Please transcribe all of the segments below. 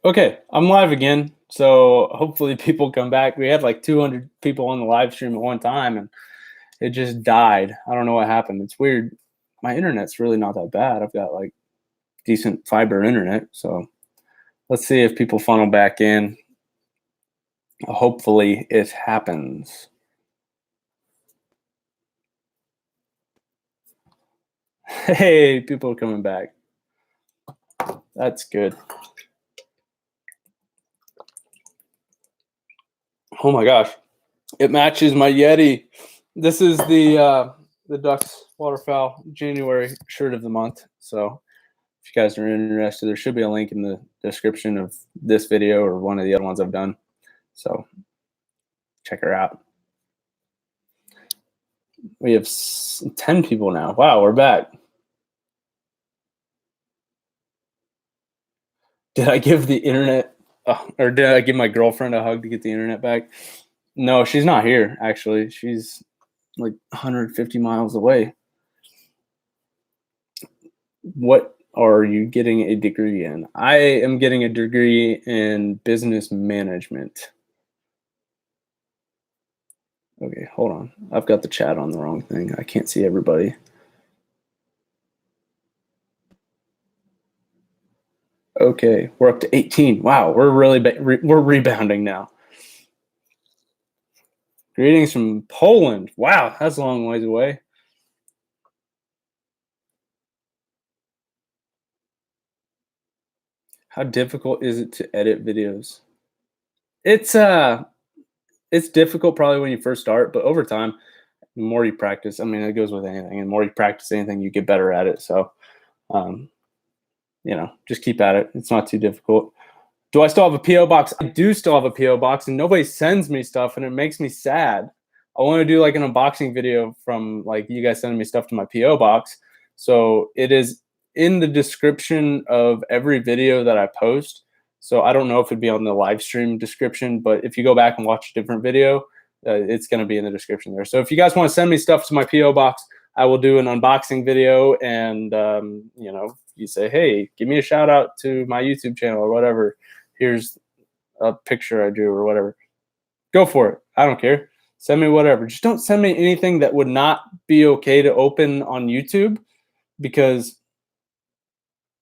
Okay, I'm live again. So hopefully people come back. We had like 200 people on the live stream at one time and it just died. I don't know what happened. It's weird. My internet's really not that bad. I've got like decent fiber internet. So let's see if people funnel back in. Hopefully it happens. Hey, people are coming back. That's good. Oh my gosh. It matches my Yeti. This is the Ducks Waterfowl January shirt of the month. So if you guys are interested, there should be a link in the description of this video or one of the other ones I've done. So check her out. We have 10 people now. Wow, we're back. Did I give the internet, or did I give my girlfriend a hug to get the internet back? No, she's not here, actually. She's like 150 miles away. What are you getting a degree in? I am getting a degree in business management. Okay, hold on. I've got the chat on the wrong thing. I can't see everybody. Okay, we're up to 18. Wow, we're really we're rebounding now. Greetings from Poland. Wow, that's a long ways away. How difficult is it to edit videos? It's difficult probably when you first start, but over time, the more you practice, I mean, it goes with anything. And the more you practice anything, you get better at it. So, um, just keep at it. It's not too difficult. Do I still have a P.O box? I do still have a P.O box, and nobody sends me stuff, and it makes me sad. I want to do like an unboxing video from like you guys sending me stuff to my P.O box. So it is in the description of every video that I post. So I don't know if it'd be on the live stream description, but if you go back and watch a different video, it's going to be in the description there. So if you guys want to send me stuff to my P.O box, I will do an unboxing video, and you say, hey, give me a shout out to my YouTube channel or whatever. Here's a picture I drew or whatever. Go for it. I don't care. Send me whatever. Just don't send me anything that would not be okay to open on YouTube, because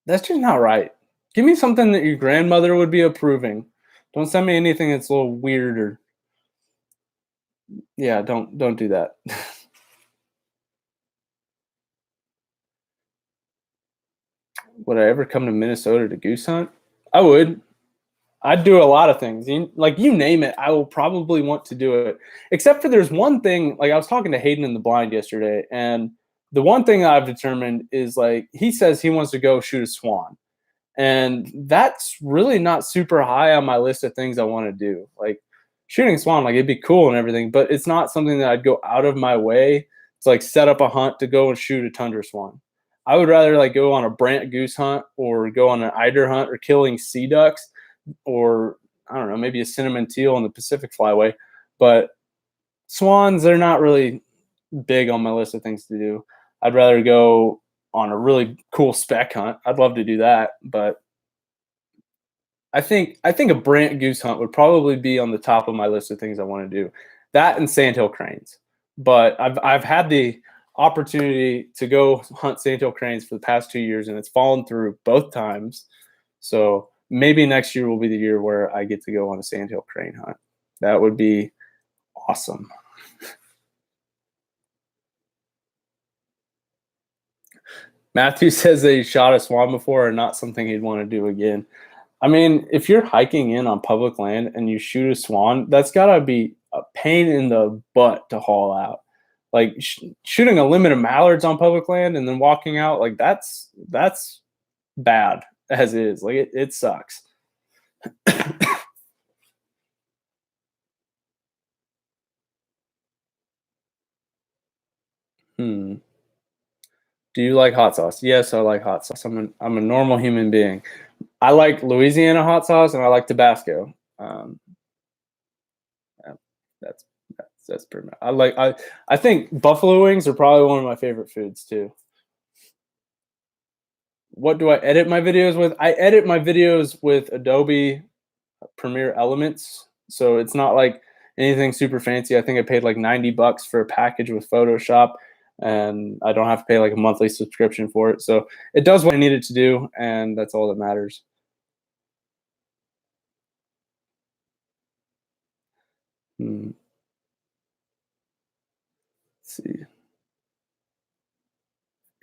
that's just not right. Give me something that your grandmother would be approving. Don't send me anything that's a little weird or yeah, don't do that. Would I ever come to Minnesota to goose hunt? I would. I'd do a lot of things. Like you name it, I will probably want to do it. Except for there's one thing, like I was talking to Hayden in the blind yesterday, and the one thing I've determined is like he says he wants to go shoot a swan. And that's really not super high on my list of things I want to do. Like shooting a swan, like it'd be cool and everything, but it's not something that I'd go out of my way to like set up a hunt to go and shoot a tundra swan. I would rather like go on a brant goose hunt or go on an eider hunt or killing sea ducks or I don't know, maybe a cinnamon teal on the Pacific Flyway. But swans, they're not really big on my list of things to do. I'd rather go on a really cool spec hunt. I'd love to do that, but I think a brant goose hunt would probably be on the top of my list of things I want to do. That and sandhill cranes. But I've had the opportunity to go hunt sandhill cranes for the past 2 years, and it's fallen through both times. So maybe next year will be the year where I get to go on a sandhill crane hunt. That would be awesome. Matthew says that he shot a swan before and not something he'd want to do again. I mean, if you're hiking in on public land and you shoot a swan, that's got to be a pain in the butt to haul out. Like shooting a limit of mallards on public land and then walking out, like that's bad as is. Like it sucks. Hmm. Do you like hot sauce? Yes, I like hot sauce. I'm a normal human being. I like Louisiana hot sauce and I like Tabasco. Yeah, that's that's pretty much. I think buffalo wings are probably one of my favorite foods too. What do I edit my videos with? I edit my videos with Adobe Premiere Elements, so it's not like anything super fancy. I think I paid like $90 for a package with Photoshop, and I don't have to pay like a monthly subscription for it. So it does what I need it to do, and that's all that matters. Hmm, let's see.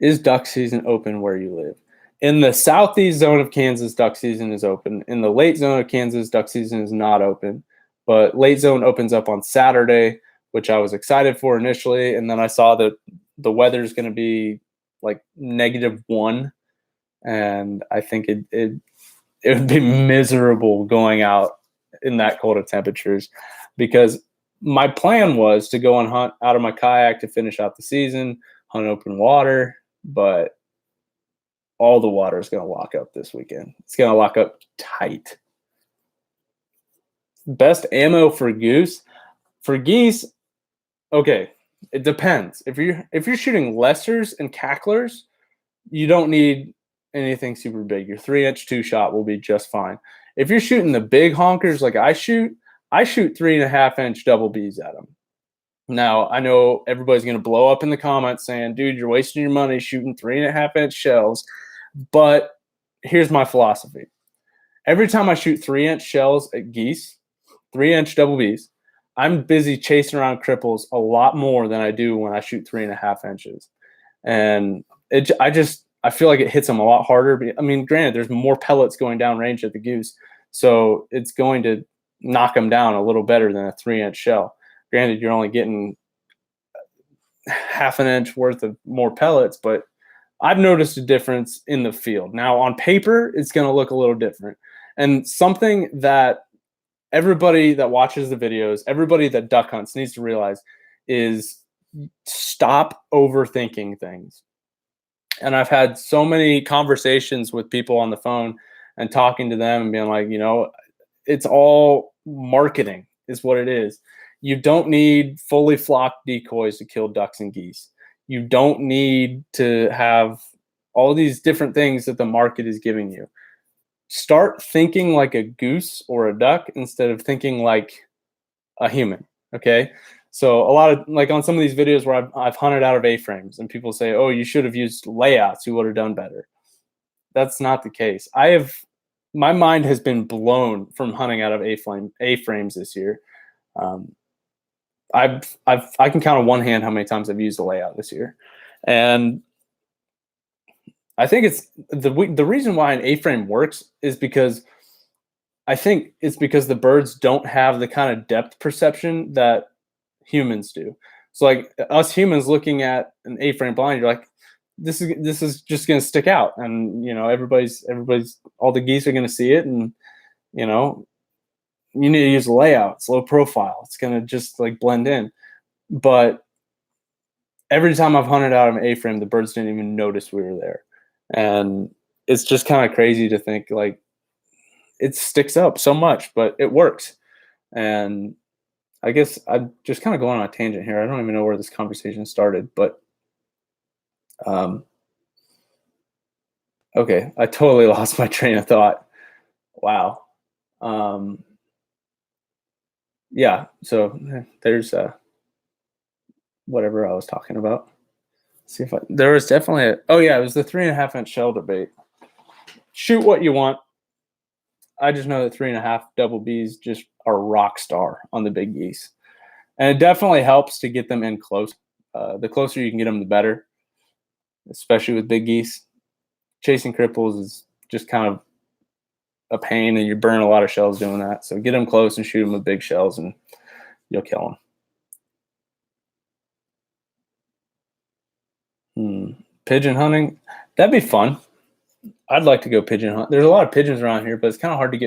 Is duck season open where you live? In the southeast zone of Kansas, duck season is open. In the late zone of Kansas, duck season is not open. But late zone opens up on Saturday, which I was excited for initially, and then I saw that the weather is going to be like -1, and I think it would be miserable going out in that cold of temperatures, because my plan was to go and hunt out of my kayak to finish out the season, hunt open water, but all the water is going to lock up this weekend. It's going to lock up tight. Best ammo for goose. For geese, okay, it depends. If you're shooting lessers and cacklers, you don't need anything super big. Your 3-inch 2-shot will be just fine. If you're shooting the big honkers like I shoot 3.5-inch double Bs at them. Now, I know everybody's going to blow up in the comments saying, dude, you're wasting your money shooting 3.5-inch shells. But here's my philosophy. Every time I shoot 3-inch shells at geese, 3-inch double Bs, I'm busy chasing around cripples a lot more than I do when I shoot 3.5 inches. And I feel like it hits them a lot harder. I mean, granted, there's more pellets going down range at the goose, so it's going to knock them down a little better than a 3-inch shell. Granted, you're only getting half an inch worth of more pellets, but I've noticed a difference in the field. Now, on paper, it's going to look a little different. And something that everybody that watches the videos, everybody that duck hunts needs to realize is stop overthinking things. And I've had so many conversations with people on the phone and talking to them and being like, it's all marketing is what it is. You don't need fully flocked decoys to kill ducks and geese. You don't need to have all these different things that the market is giving you. Start thinking like a goose or a duck instead of thinking like a human. Okay. So a lot of like on some of these videos where I've hunted out of A-frames and people say, oh, you should have used layouts. You would have done better. That's not the case. My mind has been blown from hunting out of A-frames this year. I can count on one hand how many times I've used a layout this year. And I think it's the reason why an A-frame works is because I think it's because the birds don't have the kind of depth perception that humans do. So like us humans looking at an A-frame blind, you're like, this is just going to stick out, and everybody's all the geese are going to see it, and you need to use a layout. It's low profile. It's going to just like blend in. But every time I've hunted out of an A-frame, the birds didn't even notice we were there, and it's just kind of crazy to think like it sticks up so much, but it works. And I guess I'm just kind of going on a tangent here. I don't even know where this conversation started, but okay, I totally lost my train of thought. Wow. Yeah, so there's whatever I was talking about. See if there was definitely oh yeah, it was the 3.5-inch shell debate. Shoot what you want. I just know that 3.5 double Bs just are rock star on the big geese. And it definitely helps to get them in close. The closer you can get them, the better, especially with big geese. Chasing cripples is just kind of a pain, and you burn a lot of shells doing that. So get them close and shoot them with big shells, and you'll kill them. Pigeon hunting, that'd be fun. I'd like to go pigeon hunt. There's a lot of pigeons around here, but it's kind of hard to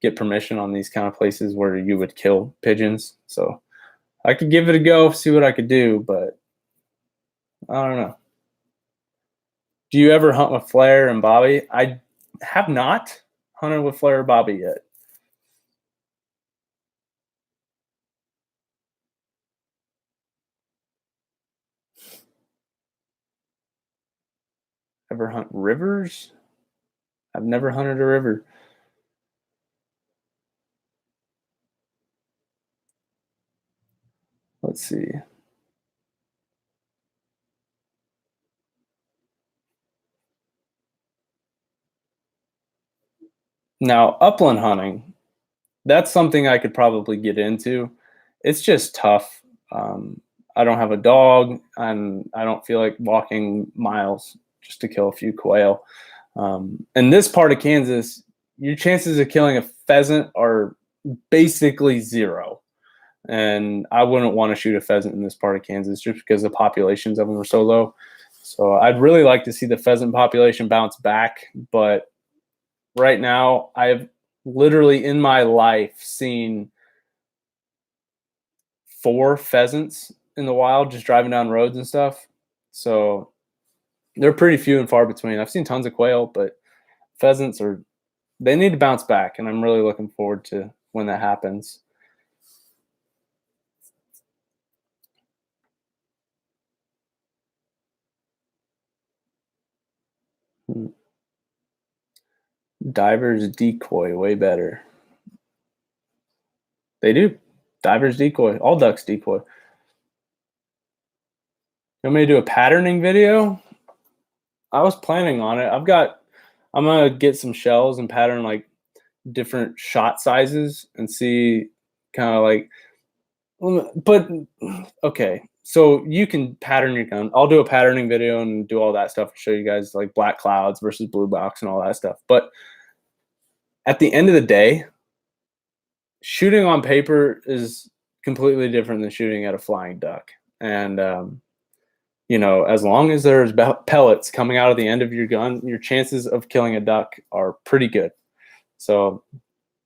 get permission on these kind of places where you would kill pigeons. So I could give it a go, see what I could do, but I don't know. Do you ever hunt with flare and bobby? I have not hunted with flare or bobby yet. Ever hunt rivers? I've never hunted a river. Let's see. Now, upland hunting, that's something I could probably get into. It's just tough. I don't have a dog, and I don't feel like walking miles just to kill a few quail. In this part of Kansas, your chances of killing a pheasant are basically zero. And I wouldn't want to shoot a pheasant in this part of Kansas just because the populations of them are so low. So I'd really like to see the pheasant population bounce back, but right now I've literally in my life seen 4 pheasants in the wild just driving down roads and stuff. So they're pretty few and far between. I've seen tons of quail, but pheasants are they need to bounce back, and I'm really looking forward to when that happens. Divers decoy, way better. They do. Divers decoy. All ducks decoy. You want me to do a patterning video? I was planning on it. I'm gonna get some shells and pattern like different shot sizes and see kind of like, but okay. So you can pattern your gun. I'll do a patterning video and do all that stuff to show you guys like black clouds versus blue box and all that stuff. But at the end of the day, shooting on paper is completely different than shooting at a flying duck. And as long as there's pellets coming out of the end of your gun, your chances of killing a duck are pretty good. So,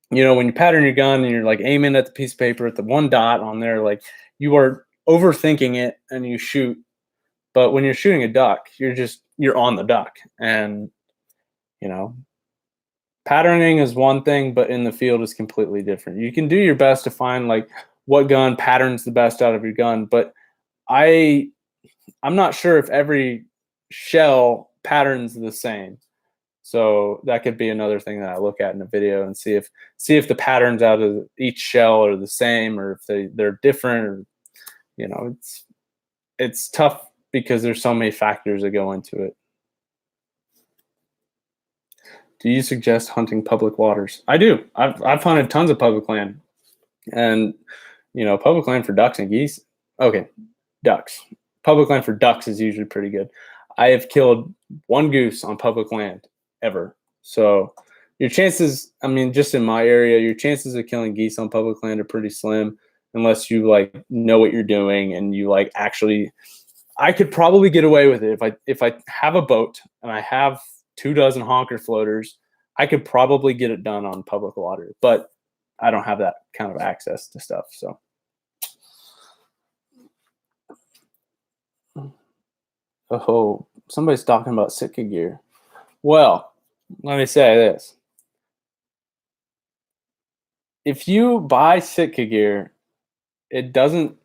when you pattern your gun and you're like aiming at the piece of paper at the one dot on there, like you are overthinking it and you shoot. But when you're shooting a duck, you're on the duck. And, patterning is one thing, but in the field is completely different. You can do your best to find like what gun patterns the best out of your gun, but I'm not sure if every shell patterns the same. So that could be another thing that I look at in a video and see if the patterns out of each shell are the same or if they're different. Or, it's tough because there's so many factors that go into it. Do you suggest hunting public waters? I do. I've hunted tons of public land, and public land for ducks and geese. Okay, ducks. Public land for ducks is usually pretty good. I have killed one goose on public land ever. So your chances, just in my area, your chances of killing geese on public land are pretty slim unless you like know what you're doing and you like actually. I could probably get away with it if I have a boat and I have 24 honker floaters. I could probably get it done on public water, but I don't have that kind of access to stuff. So. Oh, somebody's talking about Sitka gear. Well, let me say this. If you buy Sitka gear, it doesn't.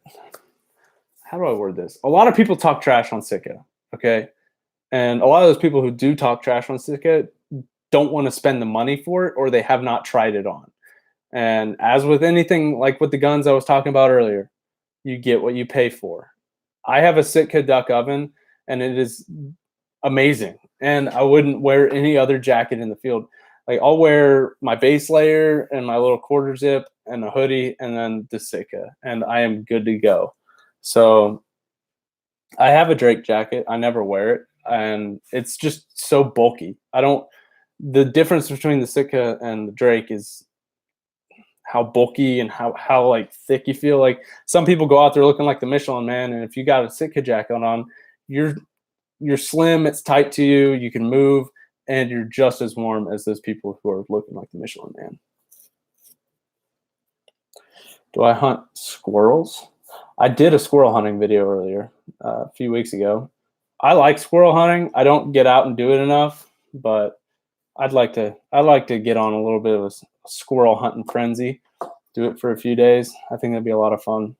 How do I word this? A lot of people talk trash on Sitka, okay? And a lot of those people who do talk trash on Sitka don't want to spend the money for it or they have not tried it on. And as with anything, like with the guns I was talking about earlier, you get what you pay for. I have a Sitka duck oven, and it is amazing. And I wouldn't wear any other jacket in the field. Like I'll wear my base layer and my little quarter zip and a hoodie and then the Sitka, and I am good to go. So I have a Drake jacket. I never wear it, and it's just so bulky. The difference between the Sitka and the Drake is how bulky and how like thick you feel. Like some people go out there looking like the Michelin Man, and if you got a Sitka jacket on, you're slim, it's tight to you, you can move, and you're just as warm as those people who are looking like the Michelin Man. Do I hunt squirrels? I did a squirrel hunting video earlier, a few weeks ago. I like squirrel hunting. I don't get out and do it enough, but I'd like to get on a little bit of a squirrel hunting frenzy. Do it for a few days. I think that'd be a lot of fun.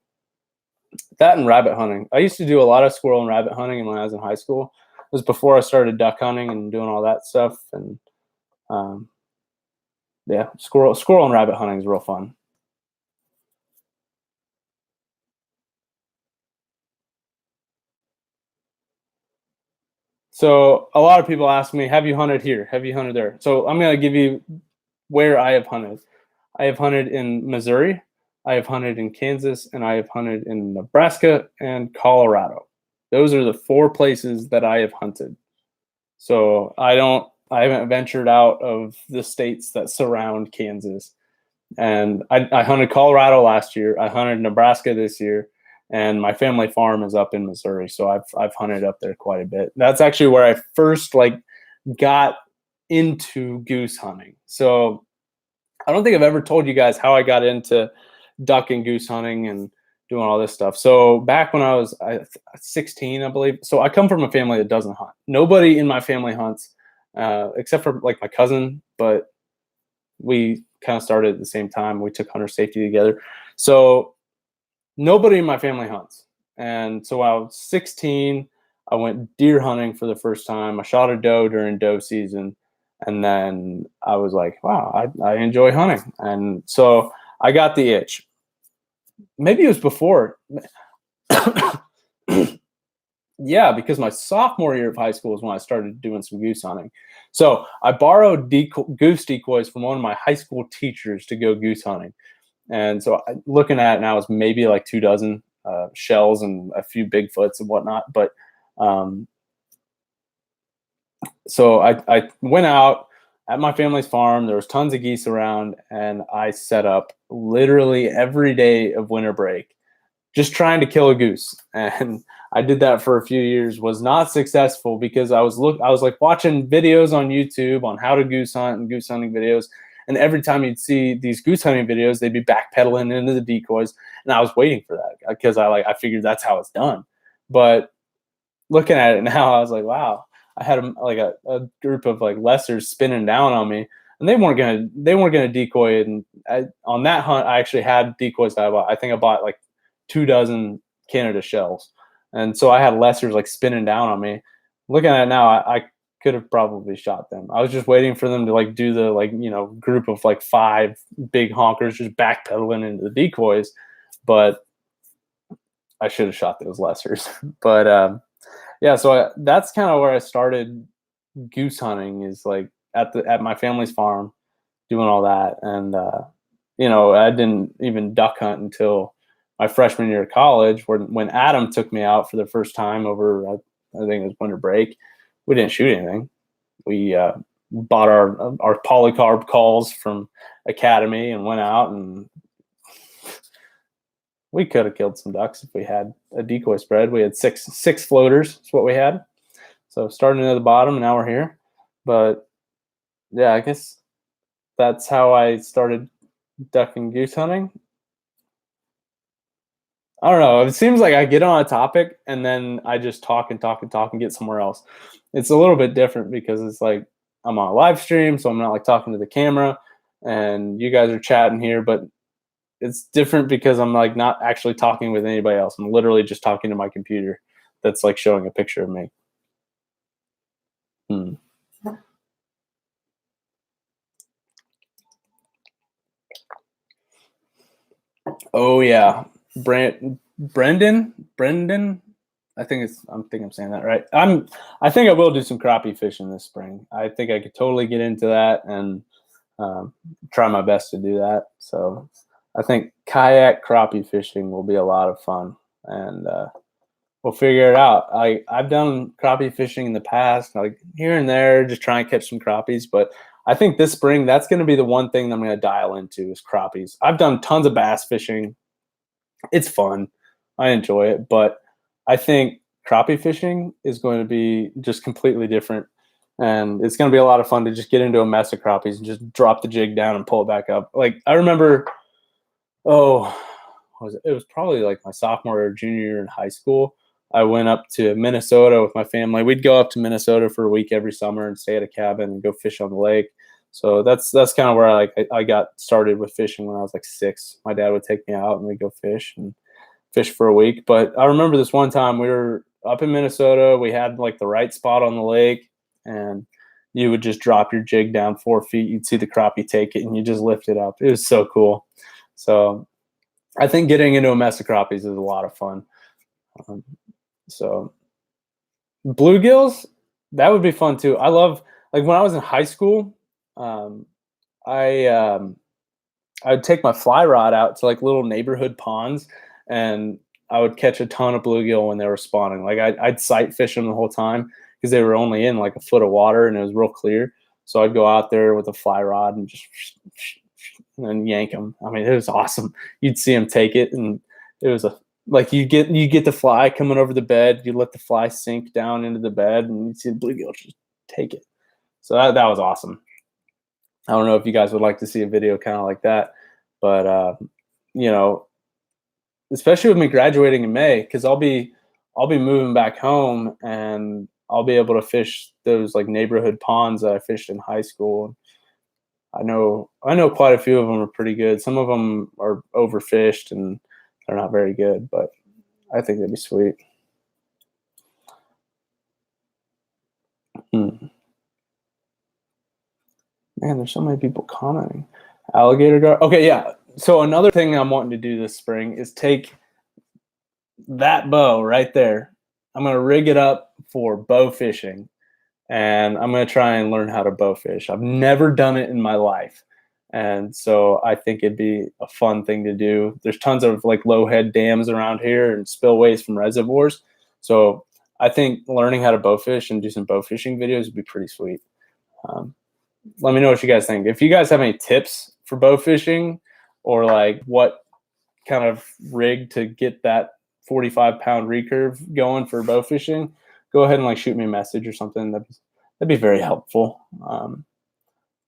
That and rabbit hunting. I used to do a lot of squirrel and rabbit hunting when I was in high school. It was before I started duck hunting and doing all that stuff. And Um, yeah, squirrel and rabbit hunting is real fun. So a lot of people ask me, "Have you hunted here? Have you hunted there?" So I'm gonna give you where I have hunted. I have hunted in Missouri, I have hunted in Kansas, and I have hunted in Nebraska and Colorado. Those are the 4 places that I have hunted. So I haven't ventured out of the states that surround Kansas. And I hunted Colorado last year. I hunted Nebraska this year, and my family farm is up in Missouri. So I've hunted up there quite a bit. That's actually where I first like got into goose hunting. So I don't think I've ever told you guys how I got into duck and goose hunting and doing all this stuff. So back when I was 16, I believe. So I come from a family that doesn't hunt. Nobody in my family hunts, except for like my cousin. But we kind of started at the same time. We took hunter safety together. So nobody in my family hunts. And so when I was 16, I went deer hunting for the first time. I shot a doe during doe season. And then I was like, wow, I enjoy hunting. And so I got the itch. Maybe it was before. Yeah, because my sophomore year of high school is when I started doing some goose hunting. So I borrowed goose decoys from one of my high school teachers to go goose hunting. And so looking at it now is maybe like 2 dozen shells and a few Bigfoots and whatnot. But um, so I went out at my family's farm. There was tons of geese around, and I set up literally every day of winter break just trying to kill a goose. And I did that for a few years, was not successful because I was like watching videos on YouTube on how to goose hunt and goose hunting videos. And every time you'd see these goose hunting videos, they'd be backpedaling into the decoys. And I was waiting for that because I figured that's how it's done. But looking at it now, I was like, wow, I had a group of like lessers spinning down on me, and they weren't gonna decoy. And on that hunt, I actually had decoys that I bought. I think I bought like 2 dozen Canada shells, and so I had lessers like spinning down on me. Looking at it now, I could have probably shot them. I was just waiting for them to like do the group of like 5 big honkers just backpedaling into the decoys, but I should have shot those lessers. But yeah, so that's kind of where I started goose hunting, is like at my family's farm, doing all that. And I didn't even duck hunt until my freshman year of college, when Adam took me out for the first time over, I think it was winter break. We didn't shoot anything. We bought our polycarb calls from Academy and went out, and we could have killed some ducks if we had a decoy spread. We had six floaters. That's what we had. So starting at the bottom, and now we're here. But yeah, I guess that's how I started duck and goose hunting. I don't know. It seems like I get on a topic and then I just talk and talk and talk and get somewhere else. It's a little bit different because it's like I'm on a live stream, so I'm not like talking to the camera and you guys are chatting here, but it's different because I'm like not actually talking with anybody else. I'm literally just talking to my computer that's like showing a picture of me. Hmm. Oh yeah, Brendan. I think I'm saying that right. I think I will do some crappie fishing this spring. I think I could totally get into that and um, try my best to do that. So I think kayak crappie fishing will be a lot of fun, and we'll figure it out. I've done crappie fishing in the past, like here and there, just try and catch some crappies. But I think this spring that's going to be the one thing that I'm going to dial into is crappies. I've done tons of bass fishing. It's fun. I enjoy it, but I think crappie fishing is going to be just completely different. And it's going to be a lot of fun to just get into a mess of crappies and just drop the jig down and pull it back up. Like I remember, oh, what was it? It was probably like my sophomore or junior year in high school. I went up to Minnesota with my family. We'd go up to Minnesota for a week every summer and stay at a cabin and go fish on the lake. So that's kind of where I got started with fishing when I was like 6. My dad would take me out and we'd go fish and fish for a week. But I remember this one time we were up in Minnesota. We had like the right spot on the lake, and you would just drop your jig down 4 feet. You'd see the crappie take it, and you just lift it up. It was so cool. So I think getting into a mess of crappies is a lot of fun. Um, so bluegills, that would be fun too. I love, like when I was in high school, um, I I'd take my fly rod out to like little neighborhood ponds, and I would catch a ton of bluegill when they were spawning. Like I'd sight fish them the whole time because they were only in like a foot of water and it was real clear. So I'd go out there with a fly rod and just and yank them. I mean, it was awesome. You'd see them take it, and it was a like you get the fly coming over the bed. You let the fly sink down into the bed, and you see the bluegill just take it. So that was awesome. I don't know if you guys would like to see a video kind of like that, but you know, especially with me graduating in May, because I'll be moving back home, and I'll be able to fish those like neighborhood ponds that I fished in high school. I know quite a few of them are pretty good. Some of them are overfished and they're not very good, but I think they'd be sweet. Man, there's so many people commenting. Alligator gar. Okay, yeah. So another thing I'm wanting to do this spring is take that bow right there. I'm gonna rig it up for bow fishing, and I'm gonna try and learn how to bow fish. I've never done it in my life, and so I think it'd be a fun thing to do. There's tons of like low head dams around here and spillways from reservoirs, so I think learning how to bow fish and do some bow fishing videos would be pretty sweet. Let me know what you guys think. If you guys have any tips for bow fishing, or like what kind of rig to get that 45-pound recurve going for bow fishing, go ahead and like shoot me a message or something. That'd be very helpful.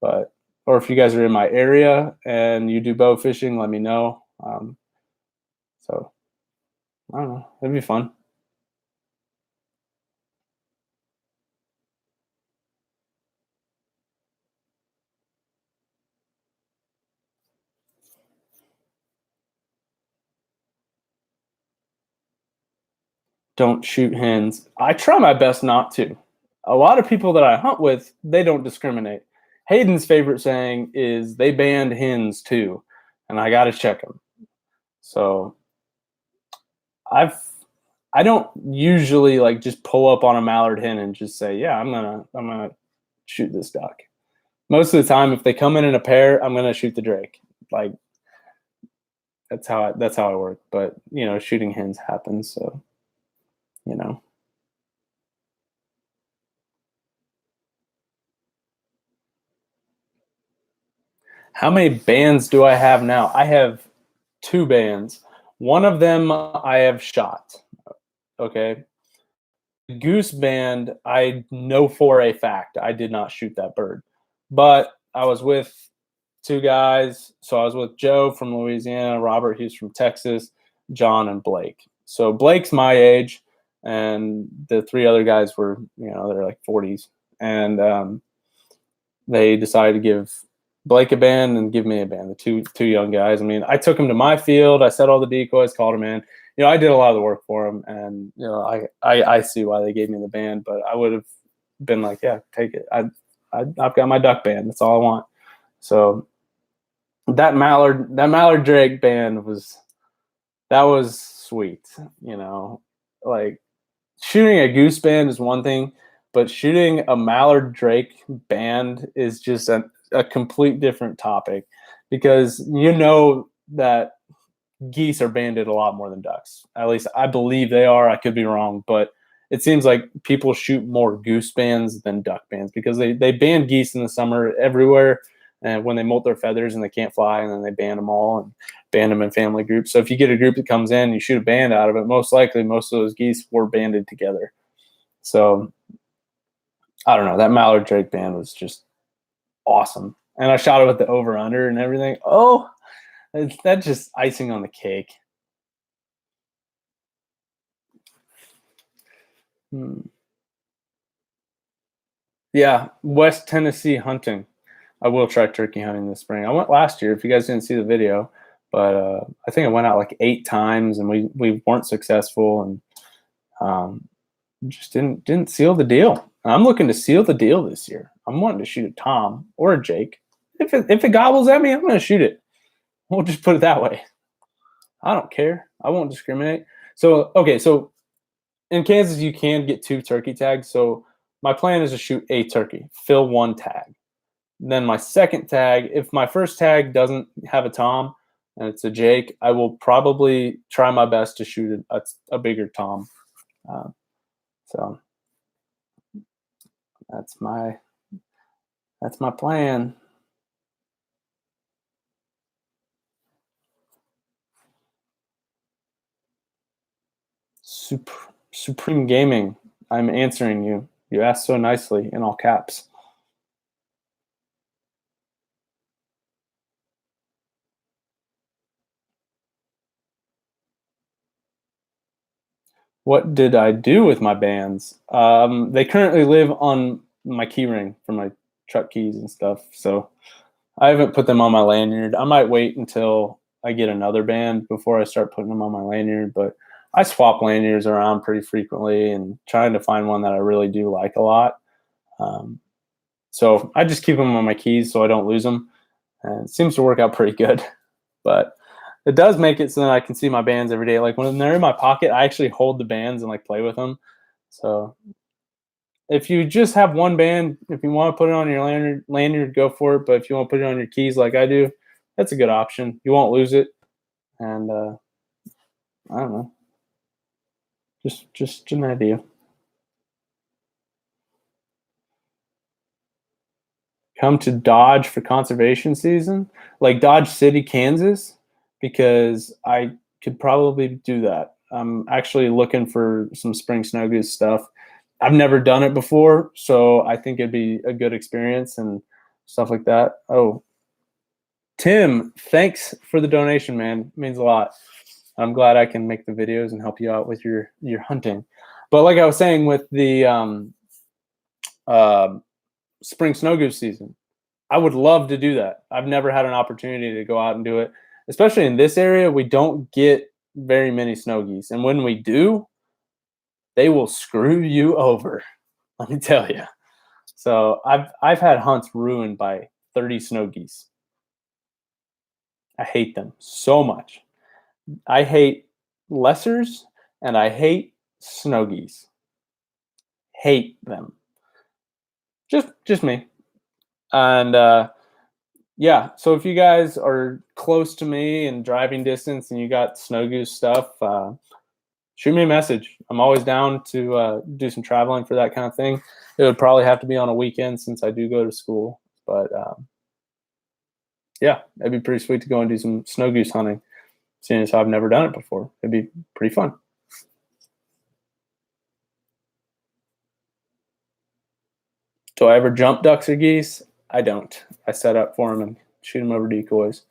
Or if you guys are in my area and you do bow fishing, let me know. So I don't know. It'd be fun. Don't shoot hens. I try my best not to. A lot of people that I hunt with, they don't discriminate. Hayden's favorite saying is they banned hens too, and I got to check them. So I don't usually like just pull up on a mallard hen and just say, yeah, I'm gonna shoot this duck. Most of the time, if they come in a pair, I'm gonna shoot the drake. Like that's how I work. But you know, shooting hens happens, so you know. How many bands do I have now? I have 2 bands. One of them I have shot. Okay. Goose band, I know for a fact I did not shoot that bird. But I was with 2 guys. So I was with Joe from Louisiana, Robert, he's from Texas, John, and Blake. So Blake's my age, and the 3 other guys were, you know, they're like 40s. And they decided to give Blake a band and give me a band, the two young guys. I mean, I took them to my field. I set all the decoys, called them in. You know, I did a lot of the work for them, and you know, I see why they gave me the band. But I would have been like, yeah, take it. I've got my duck band. That's all I want. So that mallard drake band was sweet. You know, like shooting a goose band is one thing, but shooting a mallard drake band is just a complete different topic, because you know that geese are banded a lot more than ducks. At least I believe they are. I could be wrong, but it seems like people shoot more goose bands than duck bands, because they ban geese in the summer everywhere, and when they molt their feathers and they can't fly, and then they ban them all and ban them in family groups. So if you get a group that comes in, you shoot a band out of it, most likely most of those geese were banded together. So I don't know. That mallard drake band was just awesome. And I shot it with the over under and everything. Oh, that's just icing on the cake. Yeah, West Tennessee hunting. I will try turkey hunting this spring. I went last year, if you guys didn't see the video, but I think I went out like 8 times and we weren't successful, and just didn't seal the deal. I'm looking to seal the deal this year. I'm wanting to shoot a Tom or a Jake. If it gobbles at me, I'm going to shoot it. We'll just put it that way. I don't care. I won't discriminate. So, okay, so in Kansas, you can get 2 turkey tags. So my plan is to shoot a turkey, fill 1 tag. Then my second tag, if my first tag doesn't have a Tom and it's a Jake, I will probably try my best to shoot a bigger Tom. So that's my plan. Supreme Gaming, I'm answering you. You asked so nicely in all caps. What did I do with my bands? They currently live on my keyring for my truck keys and stuff. So I haven't put them on my lanyard. I might wait until I get another band before I start putting them on my lanyard. But I swap lanyards around pretty frequently and trying to find one that I really do like a lot. So I just keep them on my keys so I don't lose them. And it seems to work out pretty good. But it does make it so that I can see my bands every day. Like when they're in my pocket, I actually hold the bands and like play with them. So if you just have one band, if you want to put it on your lanyard, go for it. But if you want to put it on your keys like I do, that's a good option. You won't lose it. And I don't know. Just an idea. Come to Dodge for conservation season, like Dodge City, Kansas, because I could probably do that. I'm actually looking for some spring snow goose stuff. I've never done it before, so I think it'd be a good experience and stuff like that. Oh, Tim, thanks for the donation, man. It means a lot. I'm glad I can make the videos and help you out with your hunting. But like I was saying with the spring snow goose season, I would love to do that. I've never had an opportunity to go out and do it, especially in this area. We don't get very many snow geese, and when we do, they will screw you over. Let me tell you. So I've had hunts ruined by 30 snow geese. I hate them so much. I hate lessers and I hate snow geese. Hate them. Just me. And yeah, so if you guys are close to me and driving distance and you got snow goose stuff, shoot me a message. I'm always down to do some traveling for that kind of thing. It would probably have to be on a weekend since I do go to school. But yeah, it'd be pretty sweet to go and do some snow goose hunting, seeing as I've never done it before. It'd be pretty fun. Do I ever jump ducks or geese? I don't. I set up for them and shoot them over decoys.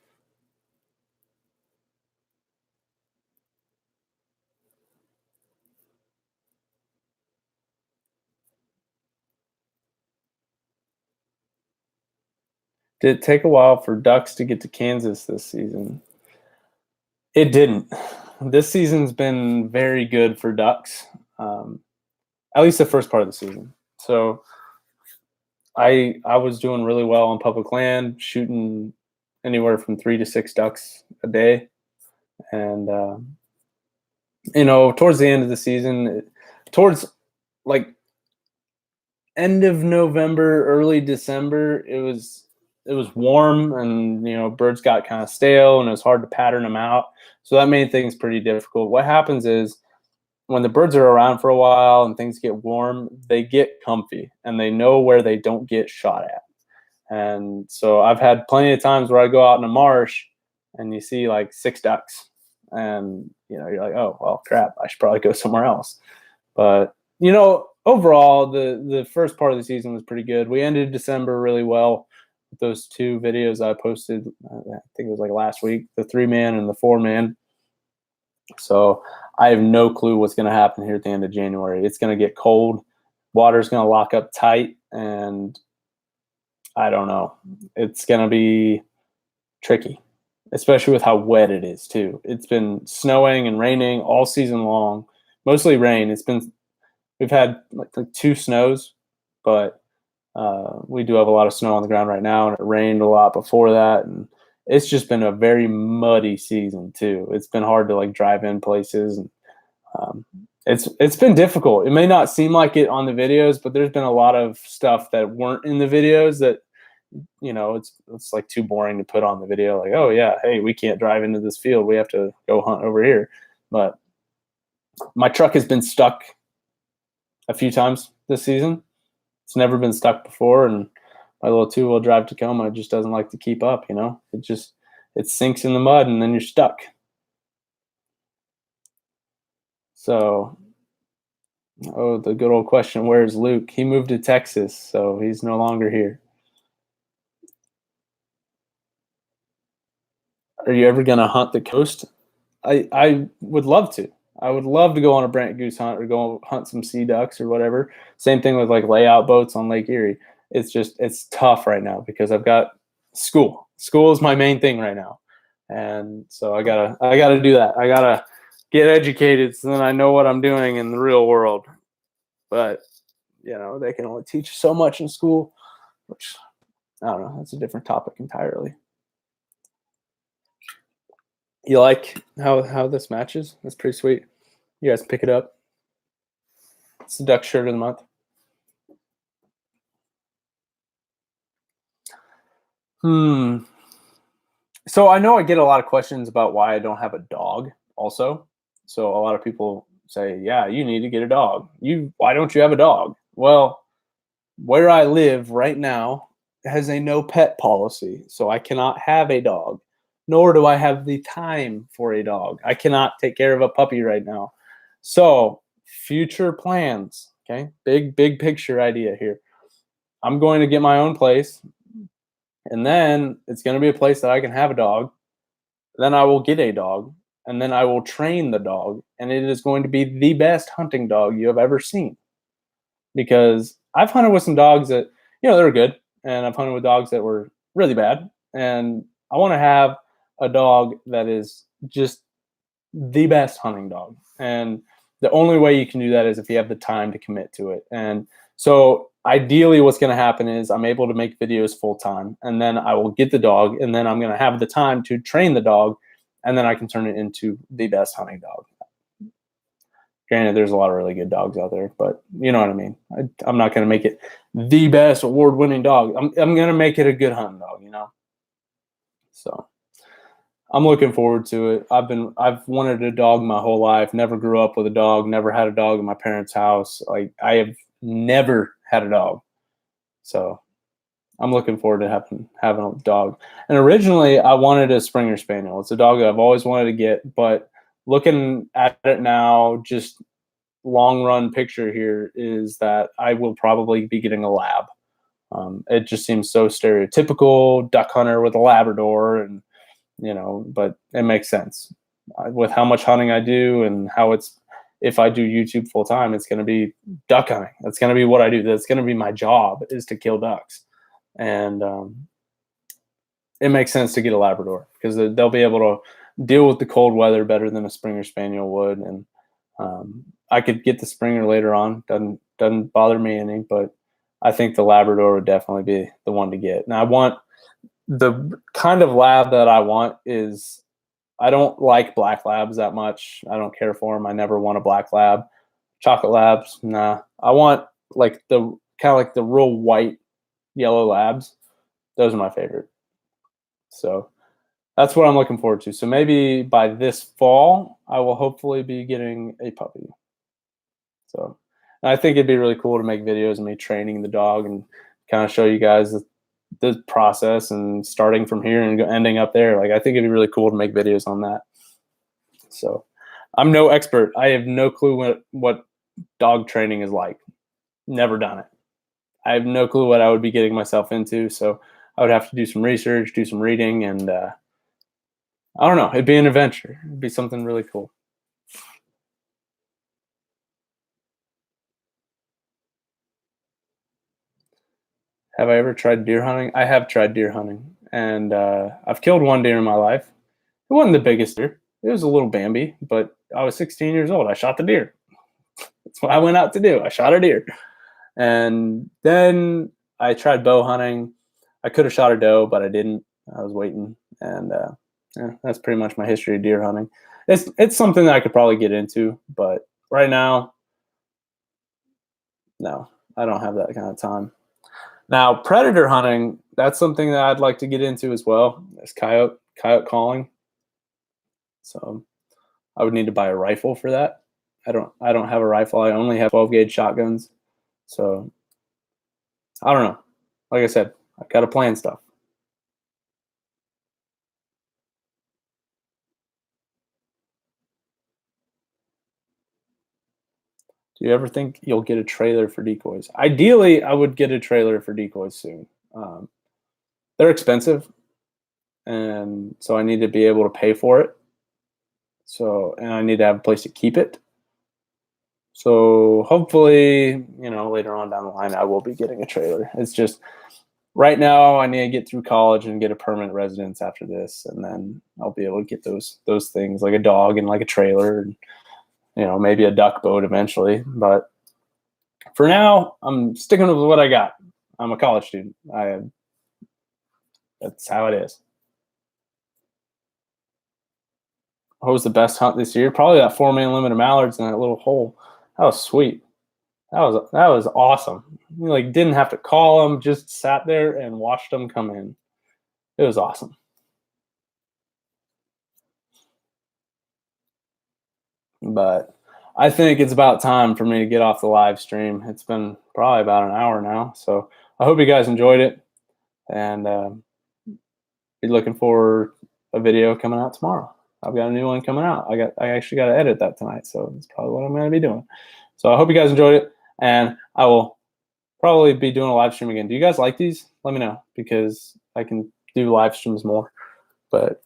Did it take a while for ducks to get to Kansas this season? It didn't. This season's been very good for ducks, at least the first part of the season. So I was doing really well on public land, shooting anywhere from 3 to 6 ducks a day. And, towards the end of the season, towards like end of November, early December, it was warm and birds got kind of stale and it was hard to pattern them out. So that made things pretty difficult. What happens is when the birds are around for a while and things get warm, they get comfy and they know where they don't get shot at. And so I've had plenty of times where I go out in a marsh and you see like 6 ducks and you're like, oh, well, crap, I should probably go somewhere else. But overall, the first part of the season was pretty good. We ended December really well with those 2 videos I posted. I think it was like last week, the 3-man and the 4-man. So I have no clue what's going to happen here at the end of January. It's going to get cold. Water's going to lock up tight, and I don't know. It's going to be tricky, especially with how wet it is too. It's been snowing and raining all season long, mostly rain. We've had like 2 snows, but We do have a lot of snow on the ground right now, and it rained a lot before that, and it's just been a very muddy season too. It's been hard to like drive in places, and um, it's been difficult. It may not seem like it on the videos, but there's been a lot of stuff that weren't in the videos that it's like too boring to put on the video. Like, oh yeah, hey, we can't drive into this field. We have to go hunt over here. But my truck has been stuck a few times this season. It's never been stuck before, and my little 2-wheel drive Tacoma just doesn't like to keep up. It sinks in the mud, and then you're stuck. So, oh, the good old question: where's Luke? He moved to Texas, so he's no longer here. Are you ever gonna hunt the coast? I would love to. I would love to go on a brant goose hunt or go hunt some sea ducks or whatever. Same thing with like layout boats on Lake Erie. It's tough right now because I've got school. School is my main thing right now, and so I gotta do that. I gotta get educated so then I know what I'm doing in the real world. But they can only teach so much in school, which I don't know. That's a different topic entirely. You like how this matches? That's pretty sweet. You guys pick it up. It's the duck shirt of the month. So I know I get a lot of questions about why I don't have a dog also. So a lot of people say, yeah, you need to get a dog. Why don't you have a dog? Well, where I live right now has a no pet policy. So I cannot have a dog, nor do I have the time for a dog. I cannot take care of a puppy right now. So future plans, okay? Big picture idea here. I'm going to get my own place, and then it's going to be a place that I can have a dog. Then I will get a dog, and then I will train the dog, and it is going to be the best hunting dog you have ever seen. Because I've hunted with some dogs that, they're good, and I've hunted with dogs that were really bad, and I want to have a dog that is just the best hunting dog. And the only way you can do that is if you have the time to commit to it. And so ideally what's going to happen is I'm able to make videos full time, and then I will get the dog, and then I'm going to have the time to train the dog, and then I can turn it into the best hunting dog. Granted, there's a lot of really good dogs out there, but you know what I mean. I'm not going to make it the best award-winning dog. I'm going to make it a good hunting dog, So I'm looking forward to it. I've wanted a dog my whole life. Never grew up with a dog. Never had a dog in my parents' house. Like, I have never had a dog. So I'm looking forward to having a dog. And originally, I wanted a Springer Spaniel. It's a dog that I've always wanted to get, but looking at it now, just long run picture here is that I will probably be getting a lab. It just seems so stereotypical duck hunter with a Labrador, and but it makes sense with how much hunting I do and how if I do YouTube full time, it's going to be duck hunting. That's going to be what I do. That's going to be my job, is to kill ducks. And it makes sense to get a Labrador because they'll be able to deal with the cold weather better than a Springer Spaniel would. And I could get the Springer later on. Doesn't bother me any, but I think the Labrador would definitely be the one to get. Now, I want the kind of lab that I want is, I don't like black labs that much. I don't care for them. I never want a black lab. Chocolate labs, nah. I want like the kind of like the real white yellow labs. Those are my favorite. So that's what I'm looking forward to. So maybe by this fall, I will hopefully be getting a puppy. So I think it'd be really cool to make videos of me training the dog and kind of show you guys the process and starting from here and ending up there. Like, I think it'd be really cool to make videos on that. So I'm no expert. I have no clue what dog training is like. Never done it. I have no clue what I would be getting myself into. So I would have to do some research, do some reading, and I don't know. It'd be an adventure. It'd be something really cool. Have I ever tried deer hunting? I have tried deer hunting, and I've killed one deer in my life. It wasn't the biggest deer. It was a little Bambi, but I was 16 years old. I shot the deer. That's what I went out to do. I shot a deer. And then I tried bow hunting. I could have shot a doe, but I didn't. I was waiting, and yeah, that's pretty much my history of deer hunting. It's something that I could probably get into, but right now, no, I don't have that kind of time. Now, predator hunting, that's something that I'd like to get into as well. It's coyote calling. So I would need to buy a rifle for that. I don't have a rifle. I only have 12 gauge shotguns. So I don't know. Like I said, I've got to plan stuff. Do you ever think you'll get a trailer for decoys? Ideally, I would get a trailer for decoys soon. Um, they're expensive, and so I need to be able to pay for it. So, and I need to have a place to keep it. So hopefully, later on down the line, I will be getting a trailer. It's just right now I need to get through college and get a permanent residence after this, and then I'll be able to get those things like a dog and like a trailer, and maybe a duck boat eventually. But for now, I'm sticking with what I got. I'm a college student. That's how it is. What was the best hunt this year? Probably that 4 man limit of mallards in that little hole. That was sweet. That was awesome. You like didn't have to call them, just sat there and watched them come in. It was awesome. But I think it's about time for me to get off the live stream. It's been probably about an hour now, so I hope you guys enjoyed it, and be looking for a video coming out tomorrow. I've got a new one coming out. I actually got to edit that tonight, so that's probably what I'm going to be doing. So I hope you guys enjoyed it, and I will probably be doing a live stream again. Do you guys like these? Let me know, because I can do live streams more. But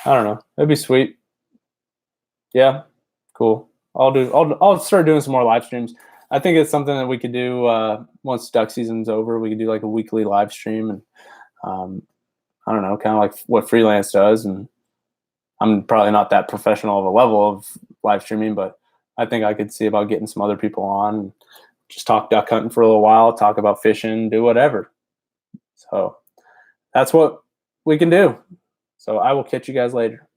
I don't know. It'd be sweet. Yeah, cool. I'll start doing some more live streams. I think it's something that we could do once duck season's over. We could do like a weekly live stream, and I don't know, kind of like what freelance does. And I'm probably not that professional of a level of live streaming, but I think I could see about getting some other people on and just talk duck hunting for a little while, talk about fishing, do whatever. So that's what we can do. So I will catch you guys later.